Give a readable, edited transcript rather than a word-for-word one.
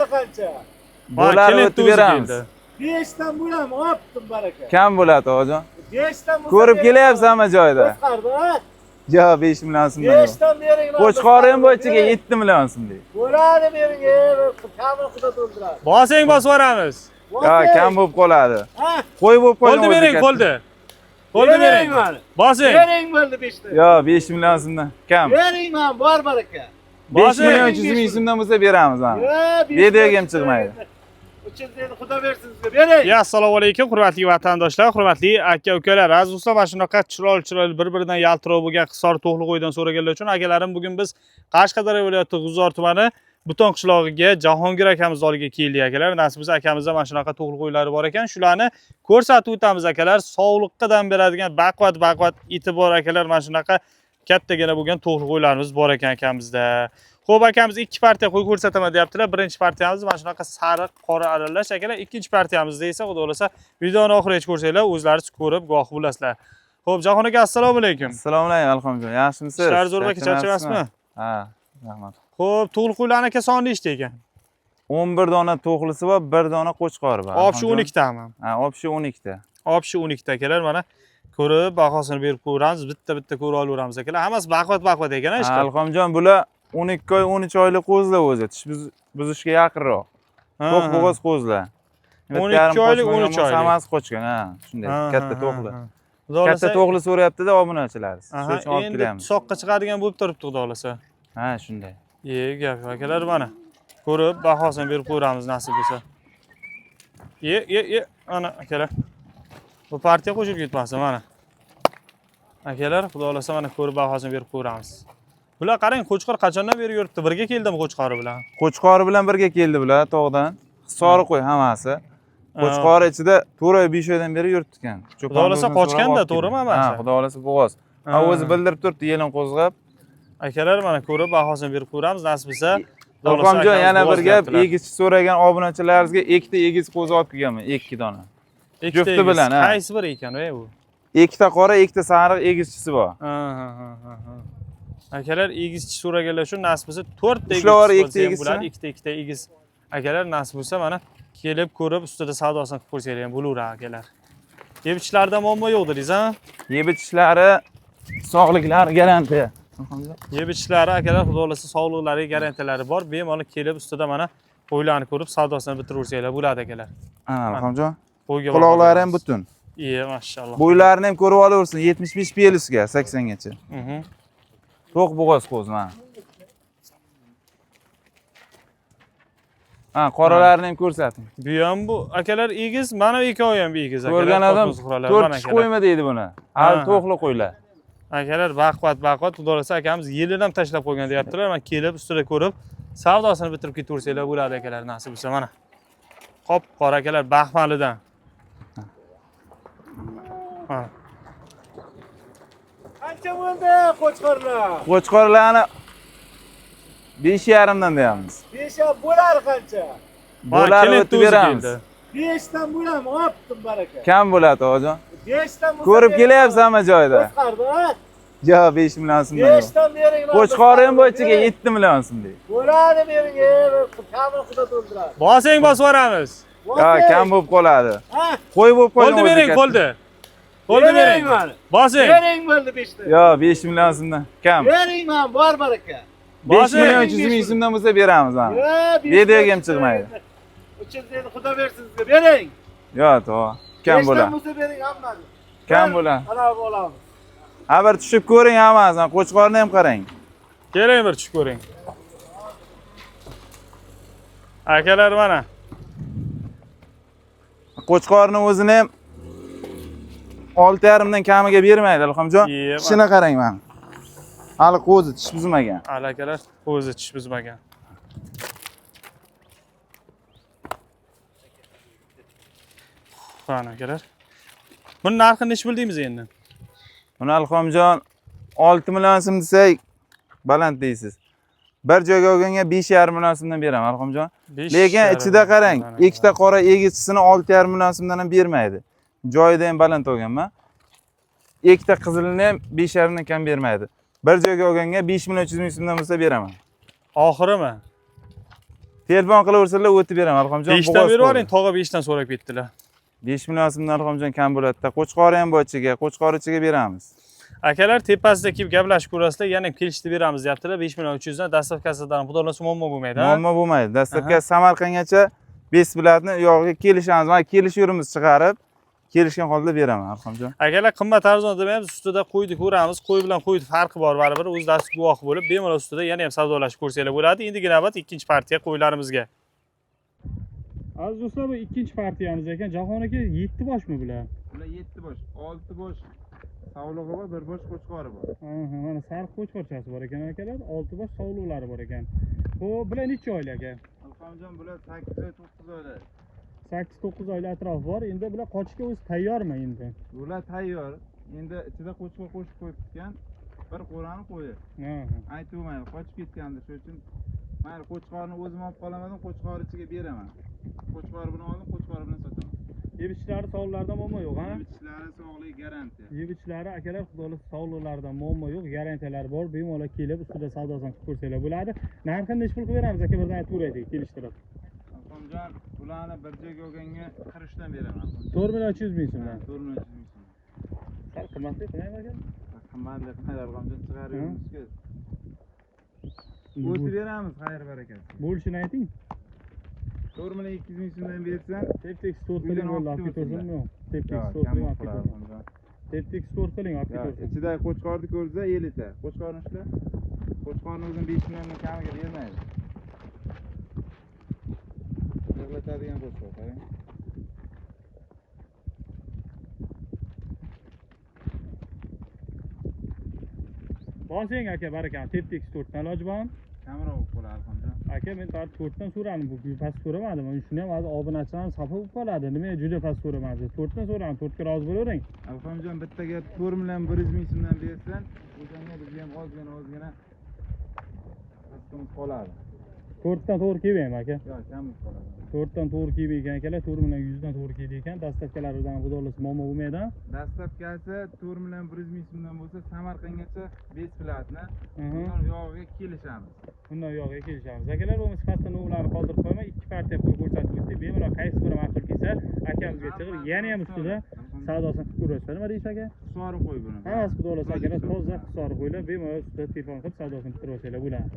bular qancha? Bular o'tib beramiz. 5 dan bo'lam, olibdim baraka. Kam bo'ladi ojon? 5 dan bo'lsa. Ko'rib kelyapsanmi joyda? Qo'chqorda. Yo, 5 million so'mdan. 5 dan bering. Qo'chqorim bo'yicha 7 million so'm deydi. Bo'ladi bering, kamini xudo to'ldiradi. Bosing bosib yuboramiz. Ha, kam bo'lib qoladi. Ha, Qo'y bo'lib qolgan. Qo'lni bering, qo'lni. Qo'lni bering. Bosing. bering bo'ldi 5 dan. Yo, 5 million so'mdan kam. Bering man, bor baraka. 5 million 300 ming so'mdan bo'lsa beramiz mana. Videoga ham chiqmaydi. 300 ming xudo bersin sizga, bering. Ya, assalomu alaykum, hurmatli vatandoshlar, hurmatli aka-ukalar. Azizlar, mana shunaqa chiroyli bir-biridan yaltiroq bo'lgan Hisor To'g'li qo'ydan so'raganlar uchun akalarim, bugun biz Qashqadaryo viloyati G'uzor tumani Buton qishlog'iga Jahongir akamiz oldiga keldik akalar. Nasib bo'lsa akamizda mana shunaqa to'g'li qo'ylari bor ekan. Shularni ko'rsatib o'tamiz akalar. Sog'liqqa dam beradigan baquvvat iti bor akalar. Mana shunaqa kattagina bo'lgan to'g'li qo'ylarimiz bor ekan akamizda. Xo'p, akamiz ikki partiya qo'y ko'rsataman deyaptilar. Birinchi partiyamiz mana shunaqa sariq, qora aralash akalar. Ikkinchi partiyamizda esa xudo xolasa videoni oxirigacha ko'rsanglar, o'zlaringiz ko'rib guvoh bo'lasizlar. Xo'p, Jahon aka, assalomu alaykum. Assalomu alaykum, alhamdulillah. Yaxshimisiz? Ishlar zo'r aka, charchamasizmi? Ha, rahmat. Xo'p, to'g'li qo'ylarni aka soni nechta ekan? 11 dona to'g'lisi bor, 1 dona qo'chqori bor. Olib shu 12 tami? Ha, olib shu 12 ta. Olib shu 12 ta akalar, mana ko'rib bahosini berib ko'ramiz, bitta ko'rib olaveramiz akalar. Hammasi baquvvat ekan, ishqilib. Alhamjon, bular 12 oy, 13 oylik qo'zlar o'zi, tish buzishga yaqinroq. To'q bo'g'oz qo'zlar. 12 oylik, 13 oylik. Hammasi qochgan, ha, shunday katta to'qli. Katta Xudo to'qli so'rayapti-da obunachilarimiz. Shu uchun olib endi kelamiz. soqqa chiqadigan bo'lib turibdi, xudo xolasa. Ha, shunday. Gap akalar, mana ko'rib bahosini berib qo'yamiz nasib bo'lsa. Ana akalar. Bu partiya qo'shib ketmasin mana. Akalar, xudo xolasa mana ko'rib bahosini berib qo'yamiz. Bular qarang, qo'chqor qachondan beri yuribdi? Birga keldimi qo'chqori bilan? Qo'chqori bilan birga keldi bular tog'dan. Hisori qo'y hammasi. Qo'chqori ichida 4 oy 5 oydan beri yuribdi ekan. Xudo xolasa qochganda, to'g'rimi hammasi? Ha, xudo xolasa bo'g'oz. Ha, o'zi bildirib turibdi, yelim qo'zg'ab. Akalar, mana ko'rib bahosini berib qo'yamiz nasib bo'lsa. Alhamjon, yana bir gap, egizchi so'ragan obunachilarimizga ikkita egiz qo'zi olib kelganman, 2 dona. Jufti bilan, ha. Qaysi biri ekan bu? Ikkita qora, ikkita sariq egizchisi bor. Akalar, egizchi so'raganlar uchun nasib bo'lsa 4 ta egiz bo'ladi, ikkita egiz. Akalar, nasib bo'lsa mana kelib ko'rib ustida savdosini qilib qo'ysangiz ham bo'laveradi akalar. Yeb-ichishlarida muammo yo'qdir, deysiz, ha? Yeb-ichishlari, sog'liklari garantiya. Yeb-ichishlari akalar, xudo xolasa sog'liqlariga garantiyalari bor. Bemalol kelib ustida mana qo'ylarni ko'rib savdosini bitiraversanglar bo'ladi akalar. Alhamjon. Quloqlari ham butun. Mashalloh. Bo'ylarini ham ko'rib olaversin, 75 pelisga, 80 gacha. To'q bo'g'oz qo'z mana. Ha, qoralarini ham ko'rsating. Bu ham bu akalar egiz, mana ikkovi ham egiz akalar. Ko'rgan odam 4 kishi qo'yma deydi buni. Hali to'qli qo'ylar. Akalar, baquvvat, xudo xolasa akamiz yilidan tashlab qo'ygan deyaptilar. Men kelib ustida ko'rib savdosini bitirib ketaversanglar bo'ladi akalar, nasib bo'lsa mana. Qop qora akalar, baxmalidan. Qancha bo'ldi qo'chqorlar? Qo'chqorlarni 5,5 dan deyapmiz. 5 bo'lar qancha? Bular o'tib beramiz. 5 dan bo'lam, olibdim baraka. Kam bo'ladi ojon? 5 dan bo'lsa. Ko'rib kelyapsanmi joyda? Qo'chqorda. Yo, 5 million so'mdan. 5 dan bering. Qo'chqorim bo'yicha 7 million so'm deydi. Bo'ladi bering, kamini xudo to'ldiradi. Bosing bosib yuboramiz. Ha, kam bo'lib qoladi. Ha, Qo'y bo'lib qolgan. Qo'lni bering, qo'lni. Qo'lni bering. Bosing. Bering bo'ldi 5 dan. Yo, 5 million so'mdan kam. Bering man, bor baraka. 5 million 300 ming so'mdan bo'lsa beramiz mana. Videoga ham chiqmaydi. 300 ming xudo bersin sizga, bering. Yo, to'g'ri. Kam bo'ladi. bo'lsa bering hammani. Kam bo'ladi. Ana bo'lamiz. Ha, bir tushib ko'ring hammasini, qo'chqorni ham qarang. Keling bir tushib ko'ring. Akalar mana. Qo'chqorni o'zini ham 6,5 dan kamiga bermaydi, Alhamjon. Tishini qarang mana. Hali qo'zi tish buzmagan. Hali akalar, qo'zi tish buzmagan. Mana akalar. Buni narxini nech bildingiz endi? Buni Alhamjon 6 million so'm desak, baland deysiz. Bir joyga olganga 5,5 million so'mdan beraman, Alhamjon. Lekin ichida qarang, ikkita qora egizchisini 6,5 million so'mdan ham bermaydi. Joyida ham baland olganman. Ikkita qizilini ham 5,5 dan kam bermaydi. Bir joyga olganga 5 million 300 ming so'mdan bo'lsa beraman. Oxirimi? Telefon qilaversalar o'tib beraman Alxonjon. 5 dan berib yuboring, tog'a 5 dan so'rab ketdilar. 5 million so'mdan Alxonjon kam bo'ladi-da. Qo'chqori ham bor ichiga, qo'chqori ichiga beramiz. Akalar tepasida kelib gaplashib ko'rasizlar, yana kelishdi beramiz deyaptilar. 5 million 300 dan dastavkasidan xudolarsa muammo bo'lmaydi. Muammo bo'lmaydi. Dastlabki Samarqandgacha bes biletni u yoqqa kelishamiz. Mana kelishurimiz chiqarib, kelishgan holda beraman Alxonjon. Akalar qimmat arzon demaymiz, ustida qo'yni ko'ramiz. Qo'y bilan qo'y farqi bor baribir. O'zlari guvoh bo'lib, bemalol ustida yana ham savdolashib ko'rsanglar bo'ladi. Endi navbat ikkinchi partiya qo'ylarimizga. Aziz do'stlar, bu ikkinchi partiyamiz ekan. Jahon aka 7 boshmi bular? Bular 7 bosh, 6 bosh savlug'i bor, 1 bosh qo'chqori bor. Mana sariq qo'chqorchasi bor ekan akalar, 6 bosh savluqlari bor ekan. Xo'p, bular necha oylik aka? Alxonjon bular 8 oy, 9 oylar. 8-9 oylik atrof bor. Endi bular qochishga o'zi tayyormi endi? Bular tayyor. Endi ichida qo'chqor qo'shib qo'yibgan bir qo'rani qo'yi. Aytib bo'lmaydi, qochib ketgandi. Shuning uchun mayli qo'chqorni o'zim olib qolamadim, qo'chqor ichiga beraman. Qo'chqor bilan oldim, qo'chqor bilan sotaman. Yeb ichlari sog'liqlarida muammo yo'q, ha? Yeb ichlari sog'liq garantiya. Yeb ichlari akalar xudolar sog'liqlarida muammo yo'q, garantiyalar bor. Bemalol kelib ustida savdosini qilib ko'rsanglar bo'ladi. Narxini necha pul qilib beramiz aka, birdan aytib o'raylik, kelishtirib. Alxonjon, ularni bir joyga olganga 40 dan beraman. 4 million 300 ming so'mdan. 4 million 300 ming so'm. Sal qimmatli qilmaymi aka? Qimmatli qilmaydi Alxonjon, chiqarib o'tib beramiz, xayr barakasi. Bo'lishini ayting. 4 million 200 ming so'mdan bersan, Teptek store qiling, olib ketursinmi? Teptek store qiling, olib ketursin. Teptek store qiling, olib ketursin. Ichidagi qo'chqorni ko'rsa 50 ta. Qo'chqorni ishla. Qo'chqorni o'zini 5 milliondan kamiga bermaydi. Yig'latadigan qo'chqor, qarang. Bosing aka, barakan. Teptek store dan iloji bormi? Kamroq bo'ladi Alxonjon. Aka, men tartib 4 dan so'radim, bu past so'ramadim. Shuni ham hozir obunachilarning safi bo'lib qoladi. Nimaga juda past so'ramadim? 4 dan so'radim, 4 ga rozi bo'lavering. Alxonjon, bitta gap 4 million 100 ming so'mdan bersan, o'shanga bizga ham ozgina qisqimiz qoladi. 4 dan to'g'ri kelmaymi aka? Yo'q, kamimiz qoladi. 4 dan to'g'ri kelmaydi ekan akalar, 4 million 100 dan to'g'ri keldi ekan. Dastavkalaridan xudolar muammo bo'lmaydi. Dastavkasi 4 million 100 ming so'mdan bo'lsa, Samarqandgacha bes biletni yog'iga kelishamiz. Bundan yog'iga kelishamiz. Akalar, bo'lmasa pastda nomlarni qoldirib qo'ymay, ikki partiya qo'y ko'rsatib o'tdik. Bemalol qaysi biri ma'qul kelsa, akamizga chiqib, yana ham ustida savdosini qilib ko'rasiz. Nima deysiz aka? Hisori qo'y buni. Hammasi xudolar akalar, toza hisori qo'ylar, bemalol ustida telefon qilib savdosini qilib ko'rsanglar bo'ladi.